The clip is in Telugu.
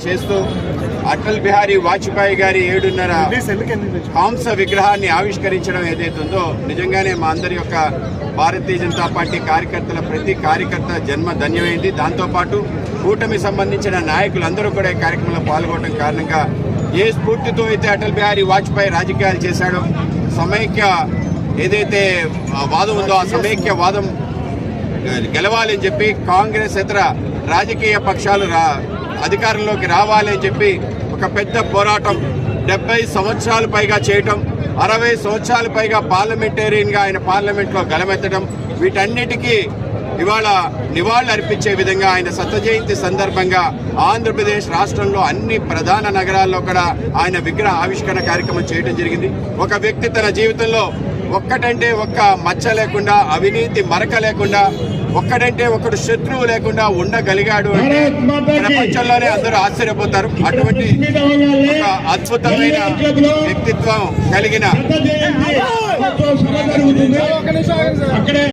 చేస్తూ అటల్ బిహారీ వాజ్పేయి గారి 7.5 కాంస విగ్రహాన్ని ఆవిష్కరించడం ఏదైతుందో నిజంగానే మా అందరి యొక్క భారతీయ జనతా పార్టీ కార్యకర్తల ప్రతి కార్యకర్త జన్మ ధన్యమైంది. దాంతోపాటు కూటమి సంబంధించిన నాయకులందరూ కూడా ఈ కార్యక్రమంలో పాల్గొనడం కారణంగా ఏ స్ఫూర్తితో అయితే అటల్ బిహారీ వాజ్పేయి రాజకీయాలు చేశాడో సమైక్య ఏదైతే వాదం ఉందో ఆ సమైక్య వాదం గెలవాలని చెప్పి కాంగ్రెస్ ఇతర రాజకీయ పక్షాలు అధికారంలోకి రావాలి అని చెప్పి ఒక పెద్ద పోరాటం 70 సంవత్సరాలు పైగా చేయటం, 60 సంవత్సరాలు పైగా పార్లమెంటేరియన్గా ఆయన పార్లమెంట్లో గలమెత్తడం, వీటన్నిటికీ ఇవాళ నివాళులు అర్పించే విధంగా ఆయన శత జయంతి సందర్భంగా ఆంధ్రప్రదేశ్ రాష్ట్రంలో అన్ని ప్రధాన నగరాల్లో కూడా ఆయన విగ్రహ ఆవిష్కరణ కార్యక్రమం చేయడం జరిగింది. ఒక వ్యక్తి తన జీవితంలో ఒక్కటంటే ఒక్క మచ్చ లేకుండా, అవినీతి మరక లేకుండా, ఒక్కడంటే ఒకడు శత్రువు లేకుండా ఉండగలిగాడు అంటే ప్రపంచంలోనే అందరూ ఆశ్చర్యపోతారు. అటువంటి ఒక అద్భుతమైన వ్యక్తిత్వం కలిగిన